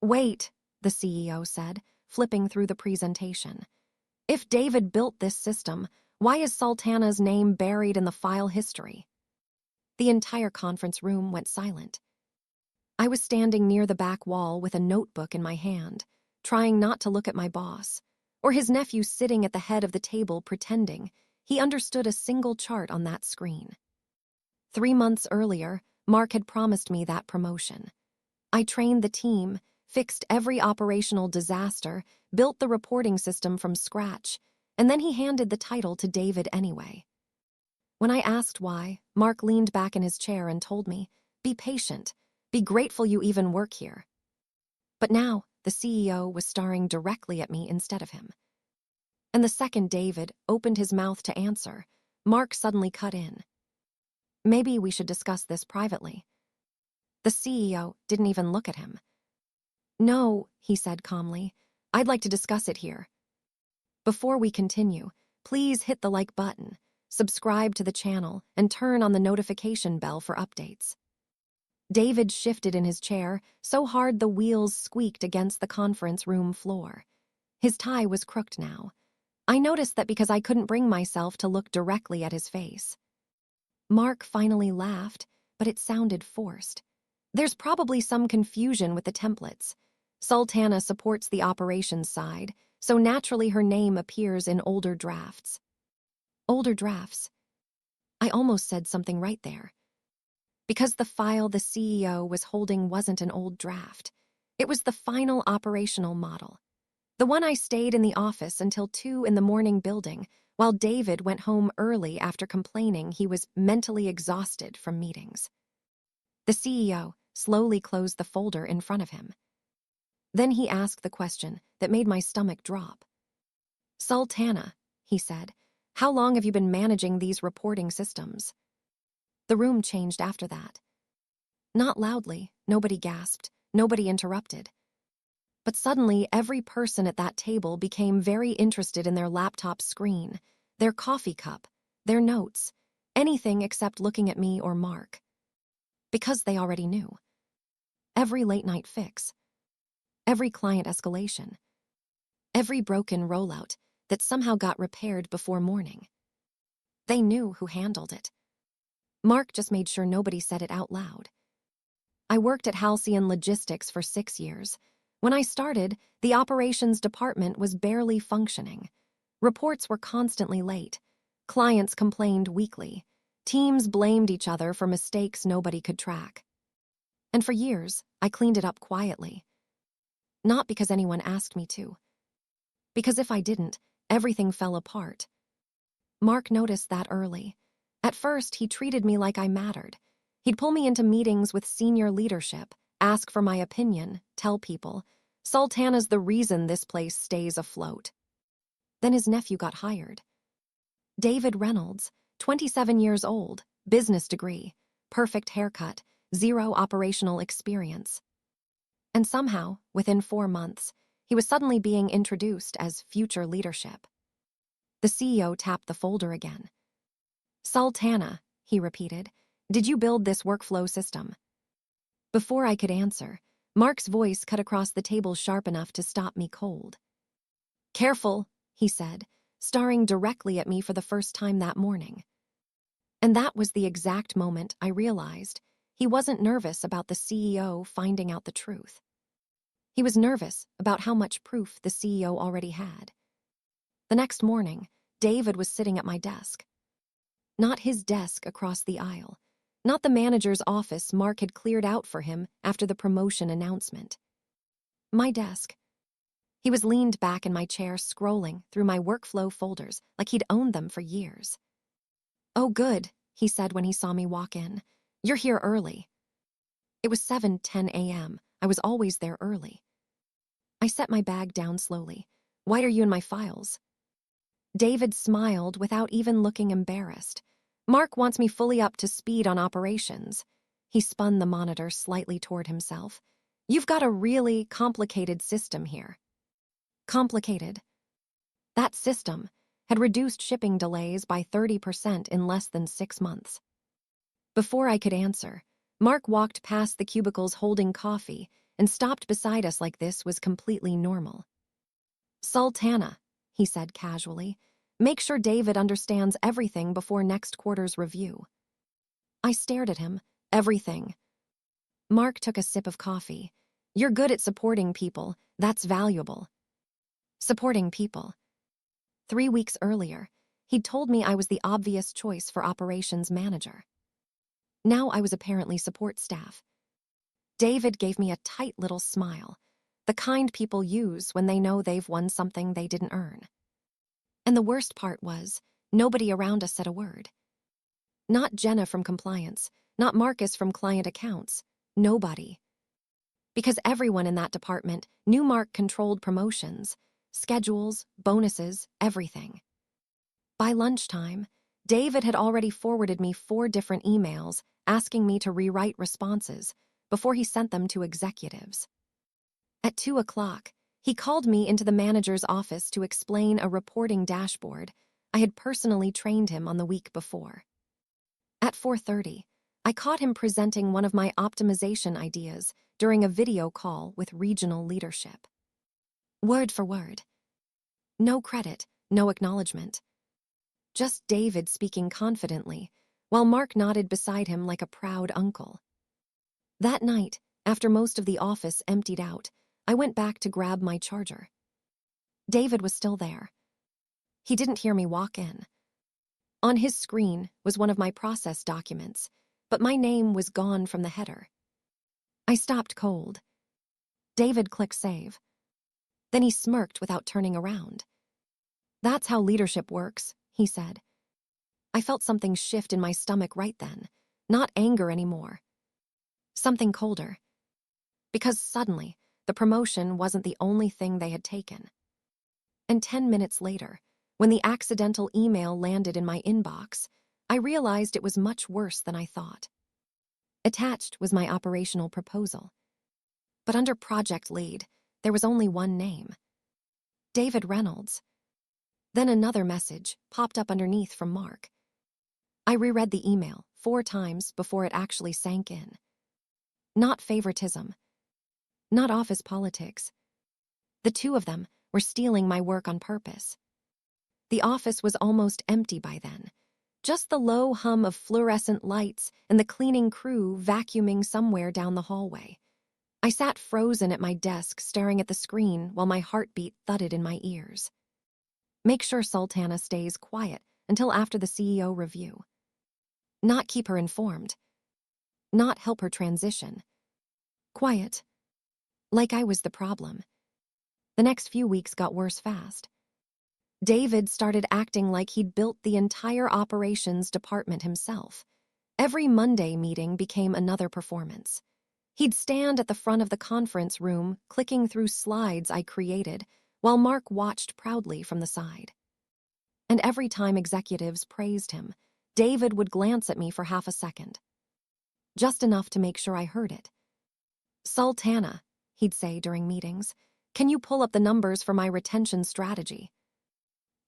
Wait, the CEO said, flipping through the presentation. If David built this system, why is Sultana's name buried in the file history? The entire conference room went silent. I was standing near the back wall with a notebook in my hand, trying not to look at my boss, or his nephew sitting at the head of the table pretending he understood a single chart on that screen. 3 months earlier, Mark had promised me that promotion. I trained the team, fixed every operational disaster, built the reporting system from scratch, and then he handed the title to David anyway. When I asked why, Mark leaned back in his chair and told me, "Be patient. Be grateful you even work here." But now, the CEO was staring directly at me instead of him. And the second David opened his mouth to answer, Mark suddenly cut in. "Maybe we should discuss this privately." The CEO didn't even look at him. "No," he said calmly, "I'd like to discuss it here. Before we continue, please hit the like button, subscribe to the channel, and turn on the notification bell for updates." David shifted in his chair so hard the wheels squeaked against the conference room floor. His tie was crooked now. I noticed that because I couldn't bring myself to look directly at his face. Mark finally laughed, but it sounded forced. "There's probably some confusion with the templates. Sultana supports the operations side, so naturally her name appears in older drafts." Older drafts? I almost said something right there. Because the file the CEO was holding wasn't an old draft. It was the final operational model. The one I stayed in the office until 2 in the morning building, while David went home early after complaining he was mentally exhausted from meetings. The CEO slowly closed the folder in front of him. Then he asked the question that made my stomach drop. "Sultana," he said, "how long have you been managing these reporting systems?" The room changed after that. Not loudly, nobody gasped, nobody interrupted. But suddenly, every person at that table became very interested in their laptop screen, their coffee cup, their notes, anything except looking at me or Mark. Because they already knew. Every late-night fix, every client escalation, every broken rollout that somehow got repaired before morning. They knew who handled it. Mark just made sure nobody said it out loud. I worked at Halcyon Logistics for 6 years. When I started, the operations department was barely functioning. Reports were constantly late. Clients complained weekly. Teams blamed each other for mistakes nobody could track. And for years, I cleaned it up quietly. Not because anyone asked me to. Because if I didn't, everything fell apart. Mark noticed that early. At first, he treated me like I mattered. He'd pull me into meetings with senior leadership, ask for my opinion, tell people, "Sultana's the reason this place stays afloat." Then his nephew got hired. David Reynolds, 27 years old, business degree, perfect haircut, 0 operational experience. And somehow, within 4 months, he was suddenly being introduced as future leadership. The CEO tapped the folder again. "Sultana," he repeated, "did you build this workflow system?" Before I could answer, Mark's voice cut across the table sharp enough to stop me cold. "Careful," he said, staring directly at me for the first time that morning. And that was the exact moment I realized he wasn't nervous about the CEO finding out the truth. He was nervous about how much proof the CEO already had. The next morning, David was sitting at my desk. Not his desk across the aisle. Not the manager's office Mark had cleared out for him after the promotion announcement. My desk. He was leaned back in my chair scrolling through my workflow folders like he'd owned them for years. "Oh, good," he said when he saw me walk in. "You're here early." It was 7:10 a.m. I was always there early. I set my bag down slowly. "Why are you in my files?" David smiled without even looking embarrassed. "Mark wants me fully up to speed on operations." He spun the monitor slightly toward himself. "You've got a really complicated system here." Complicated. That system had reduced shipping delays by 30% in less than 6 months. Before I could answer, Mark walked past the cubicles holding coffee and stopped beside us like this was completely normal. "Sultana," he said casually, "make sure David understands everything before next quarter's review." I stared at him. "Everything." Mark took a sip of coffee. "You're good at supporting people. That's valuable." Supporting people. 3 weeks earlier, he'd told me I was the obvious choice for operations manager. Now I was apparently support staff. David gave me a tight little smile, the kind people use when they know they've won something they didn't earn. And the worst part was, nobody around us said a word. Not Jenna from compliance, not Marcus from client accounts, nobody. Because everyone in that department knew Mark controlled promotions, schedules, bonuses, everything. By lunchtime, David had already forwarded me 4 different emails asking me to rewrite responses before he sent them to executives. At 2 o'clock, he called me into the manager's office to explain a reporting dashboard I had personally trained him on the week before. At 4:30, I caught him presenting one of my optimization ideas during a video call with regional leadership. Word for word. No credit, no acknowledgement. Just David speaking confidently, while Mark nodded beside him like a proud uncle. That night, after most of the office emptied out, I went back to grab my charger. David was still there. He didn't hear me walk in. On his screen was one of my process documents, but my name was gone from the header. I stopped cold. David clicked save. Then he smirked without turning around. "That's how leadership works," he said. I felt something shift in my stomach right then, not anger anymore. Something colder. Because suddenly, the promotion wasn't the only thing they had taken. And 10 minutes later, when the accidental email landed in my inbox, I realized it was much worse than I thought. Attached was my operational proposal. But under project lead, there was only one name. David Reynolds. Then another message popped up underneath from Mark. I reread the email 4 times before it actually sank in. Not favoritism. Not office politics. The 2 of them were stealing my work on purpose. The office was almost empty by then. Just the low hum of fluorescent lights and the cleaning crew vacuuming somewhere down the hallway. I sat frozen at my desk staring at the screen while my heartbeat thudded in my ears. Make sure Sultana stays quiet until after the CEO review. Not keep her informed. Not help her transition. Quiet. Like I was the problem. The next few weeks got worse fast. David started acting like he'd built the entire operations department himself. Every Monday meeting became another performance. He'd stand at the front of the conference room, clicking through slides I created, while Mark watched proudly from the side. And every time executives praised him, David would glance at me for half a second. Just enough to make sure I heard it. "Sultana," he'd say during meetings, "can you pull up the numbers for my retention strategy?"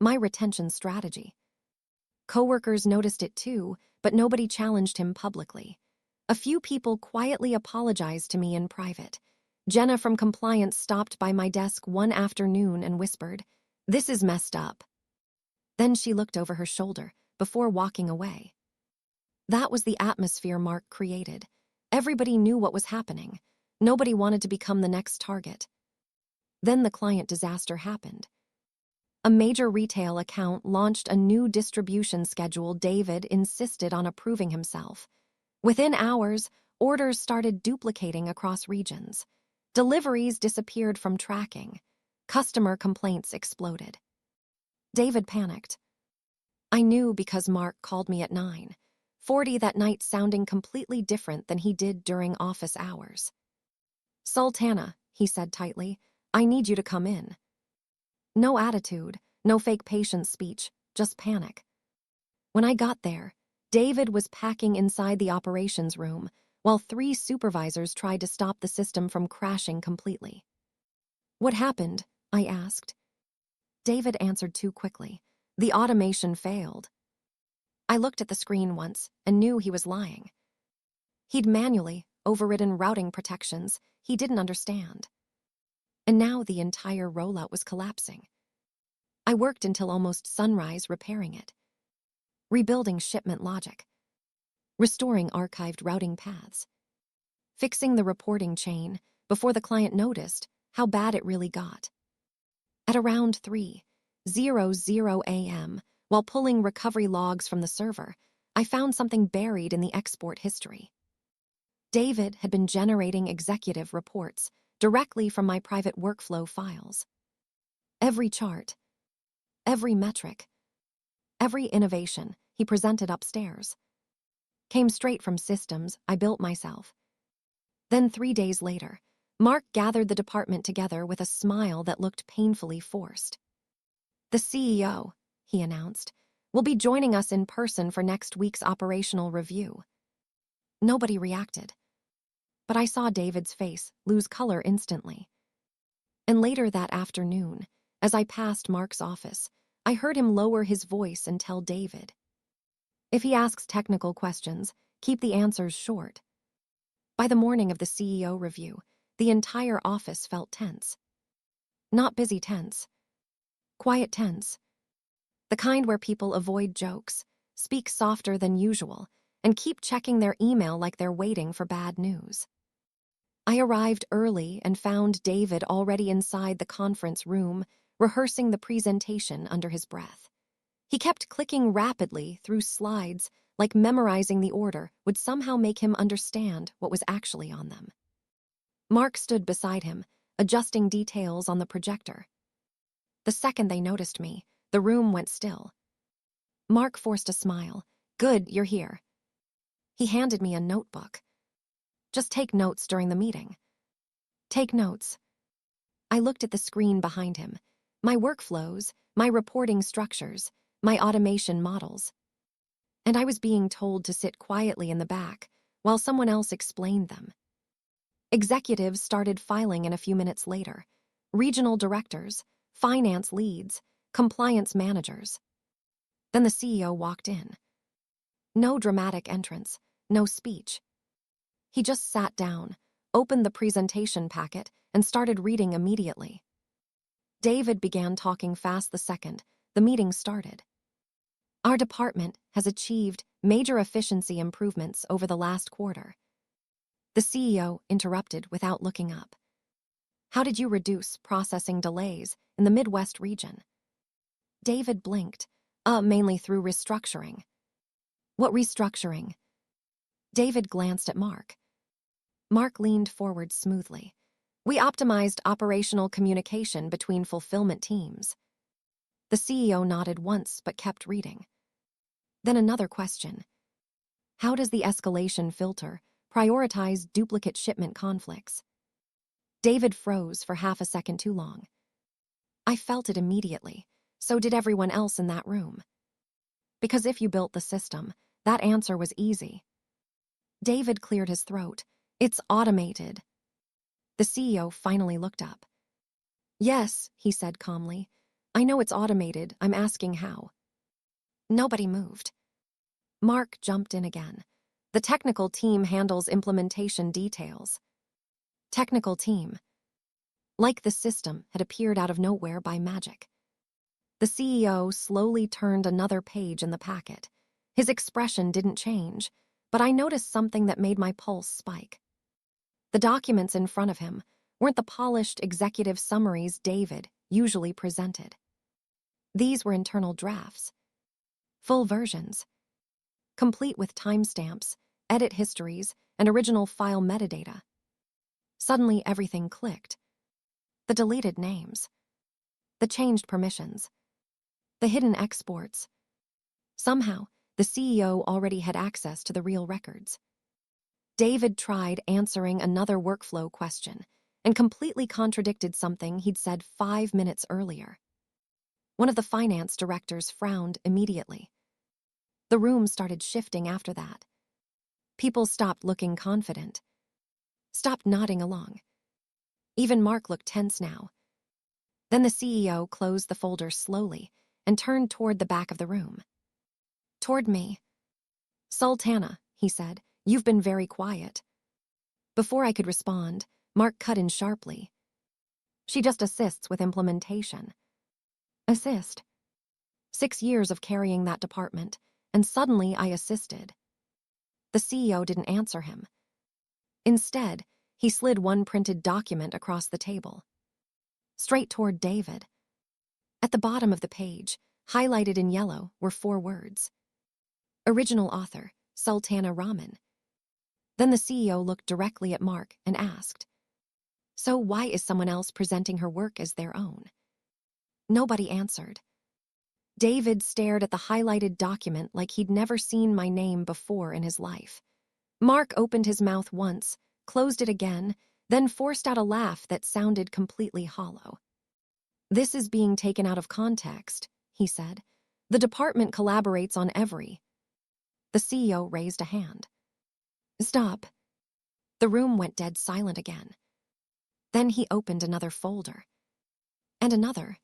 My retention strategy. Coworkers noticed it too, but nobody challenged him publicly. A few people quietly apologized to me in private. Jenna from compliance stopped by my desk one afternoon and whispered, "This is messed up." Then she looked over her shoulder before walking away. That was the atmosphere Mark created. Everybody knew what was happening. Nobody wanted to become the next target. Then the client disaster happened. A major retail account launched a new distribution schedule David insisted on approving himself. Within hours, orders started duplicating across regions. Deliveries disappeared from tracking. Customer complaints exploded. David panicked. I knew because Mark called me at 9:40 that night sounding completely different than he did during office hours. "Sultana," he said tightly, "I need you to come in." No attitude, no fake patient speech, just panic. When I got there, David was packing inside the operations room, while 3 supervisors tried to stop the system from crashing completely. "What happened?" I asked. David answered too quickly. "The automation failed." I looked at the screen once and knew he was lying. He'd manually, overridden routing protections he didn't understand. And now the entire rollout was collapsing. I worked until almost sunrise repairing it, rebuilding shipment logic, restoring archived routing paths, fixing the reporting chain before the client noticed how bad it really got. At around 3:00 a.m., while pulling recovery logs from the server, I found something buried in the export history. David had been generating executive reports directly from my private workflow files. Every chart, every metric, every innovation he presented upstairs came straight from systems I built myself. Then 3 days later, Mark gathered the department together with a smile that looked painfully forced. "The CEO," he announced, "will be joining us in person for next week's operational review." Nobody reacted, but I saw David's face lose color instantly. And later that afternoon, as I passed Mark's office, I heard him lower his voice and tell David, "If he asks technical questions, keep the answers short." By the morning of the CEO review, the entire office felt tense. Not busy tense, quiet tense. The kind where people avoid jokes, speak softer than usual, and keep checking their email like they're waiting for bad news. I arrived early and found David already inside the conference room, rehearsing the presentation under his breath. He kept clicking rapidly through slides, like memorizing the order would somehow make him understand what was actually on them. Mark stood beside him, adjusting details on the projector. The second they noticed me, the room went still. Mark forced a smile. "Good, you're here." He handed me a notebook. "Just take notes during the meeting." Take notes. I looked at the screen behind him. My workflows, my reporting structures, my automation models. And I was being told to sit quietly in the back while someone else explained them. Executives started filing in a few minutes later. Regional directors, finance leads, compliance managers. Then the CEO walked in. No dramatic entrance, no speech. He just sat down, opened the presentation packet, and started reading immediately. David began talking fast the second the meeting started. "Our department has achieved major efficiency improvements over the last quarter." The CEO interrupted without looking up. "How did you reduce processing delays in the Midwest region?" David blinked. Mainly through restructuring." "What restructuring?" David glanced at Mark. Mark leaned forward smoothly. "We optimized operational communication between fulfillment teams." The CEO nodded once but kept reading. Then another question. "How does the escalation filter prioritize duplicate shipment conflicts?" David froze for half a second too long. I felt it immediately. So did everyone else in that room. Because if you built the system, that answer was easy. David cleared his throat. "It's automated." The CEO finally looked up. "Yes," he said calmly. "I know it's automated. I'm asking how." Nobody moved. Mark jumped in again. "The technical team handles implementation details." Technical team. Like the system had appeared out of nowhere by magic. The CEO slowly turned another page in the packet. His expression didn't change, but I noticed something that made my pulse spike. The documents in front of him weren't the polished executive summaries David usually presented. These were internal drafts. Full versions. Complete with timestamps, edit histories, and original file metadata. Suddenly everything clicked. The deleted names. The changed permissions. The hidden exports. Somehow, the CEO already had access to the real records. David tried answering another workflow question and completely contradicted something he'd said 5 minutes earlier. One of the finance directors frowned immediately. The room started shifting after that. People stopped looking confident, stopped nodding along. Even Mark looked tense now. Then the CEO closed the folder slowly and turned toward the back of the room. Toward me. "Sultana," he said, "you've been very quiet." Before I could respond, Mark cut in sharply. She just assists with implementation. Assist? 6 years of carrying that department, and suddenly I assisted. The CEO didn't answer him. Instead, he slid one printed document across the table, straight toward David. At the bottom of the page, highlighted in yellow, were 4 words. Original author, Sultana Rahman. Then the CEO looked directly at Mark and asked, "So why is someone else presenting her work as their own?" Nobody answered. David stared at the highlighted document like he'd never seen my name before in his life. Mark opened his mouth once, closed it again, then forced out a laugh that sounded completely hollow. "This is being taken out of context," he said. "The department collaborates on every..." The CEO raised a hand. "Stop." The room went dead silent again. Then he opened another folder. And another.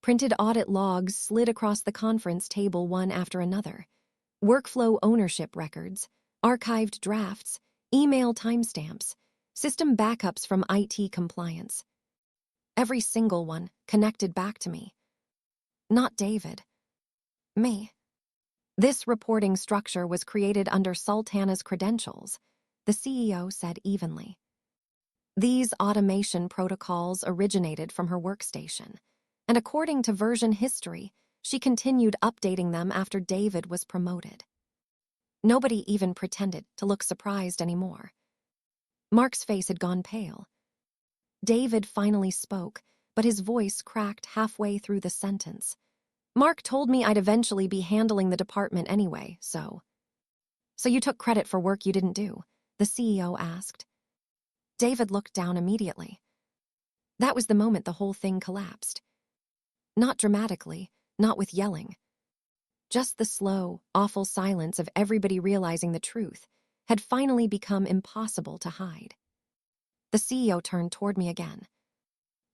Printed audit logs slid across the conference table one after another. Workflow ownership records, archived drafts, email timestamps, system backups from IT compliance. Every single one connected back to me. Not David. Me. This reporting structure was created under Sultana's credentials, the CEO said evenly. These automation protocols originated from her workstation, and according to version history, she continued updating them after David was promoted. Nobody even pretended to look surprised anymore. Mark's face had gone pale. David finally spoke, but his voice cracked halfway through the sentence. "Mark told me I'd eventually be handling the department anyway, so..." "So you took credit for work you didn't do?" the CEO asked. David looked down immediately. That was the moment the whole thing collapsed. Not dramatically, not with yelling. Just the slow, awful silence of everybody realizing the truth had finally become impossible to hide. The CEO turned toward me again.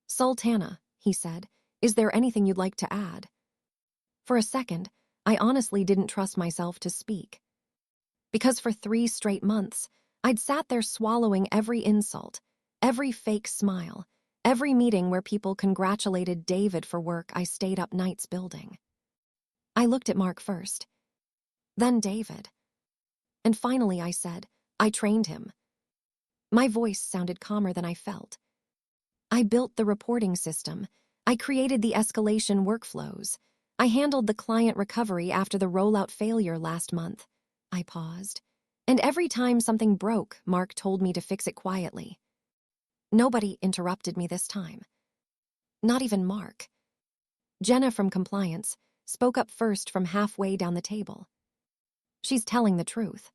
"Sultana," he said, "is there anything you'd like to add?" For a second, I honestly didn't trust myself to speak. Because for 3 straight months, I'd sat there swallowing every insult, every fake smile, every meeting where people congratulated David for work I stayed up nights building. I looked at Mark first, then David. And finally I said, "I trained him." My voice sounded calmer than I felt. "I built the reporting system. I created the escalation workflows. I handled the client recovery after the rollout failure last month." I paused. "And every time something broke, Mark told me to fix it quietly." Nobody interrupted me this time. Not even Mark. Jenna from compliance spoke up first from halfway down the table. "She's telling the truth."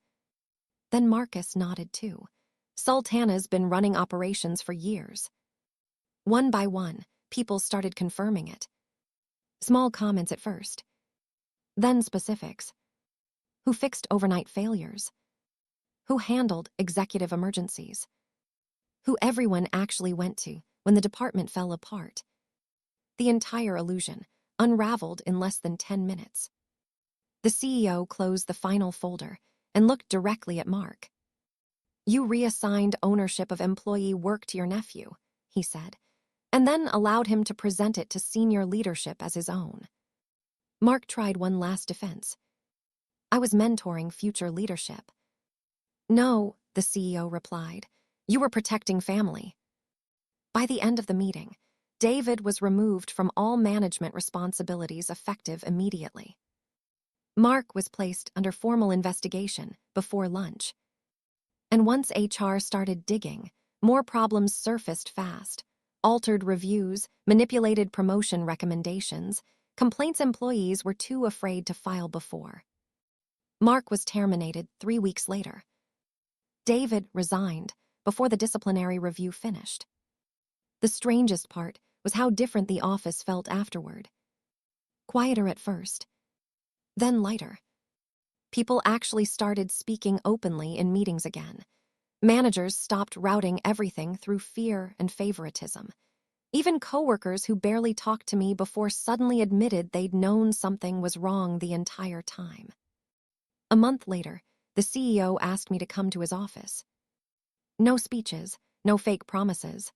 Then Marcus nodded too. "Sultana's been running operations for years." One by one, people started confirming it. Small comments at first. Then specifics. Who fixed overnight failures? Who handled executive emergencies? Who everyone actually went to when the department fell apart? The entire illusion unraveled in less than 10 minutes. The CEO closed the final folder and looked directly at Mark. "You reassigned ownership of employee work to your nephew," he said, and then allowed him to present it to senior leadership as his own. Mark tried one last defense. "I was mentoring future leadership." "No," the CEO replied. "You were protecting family." By the end of the meeting, David was removed from all management responsibilities effective immediately. Mark was placed under formal investigation before lunch. And once HR started digging, more problems surfaced fast. Altered reviews, manipulated promotion recommendations, complaints employees were too afraid to file before. Mark was terminated 3 weeks later. David resigned before the disciplinary review finished. The strangest part was how different the office felt afterward. Quieter at first, then lighter. People actually started speaking openly in meetings again. Managers stopped routing everything through fear and favoritism. Even coworkers who barely talked to me before suddenly admitted they'd known something was wrong the entire time. A month later, the CEO asked me to come to his office. No speeches, no fake promises.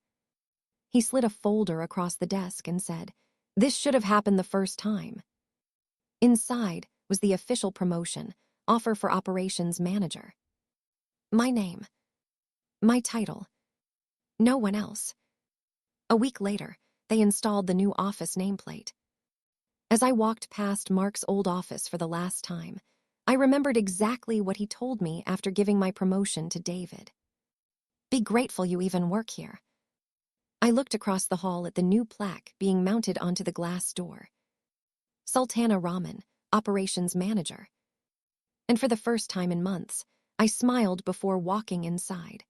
He slid a folder across the desk and said, "This should have happened the first time." Inside was the official promotion, offer for operations manager. My name. My title. No one else. A week later, they installed the new office nameplate. As I walked past Mark's old office for the last time, I remembered exactly what he told me after giving my promotion to David. "Be grateful you even work here." I looked across the hall at the new plaque being mounted onto the glass door. Sultana Rahman, operations manager. And for the first time in months, I smiled before walking inside.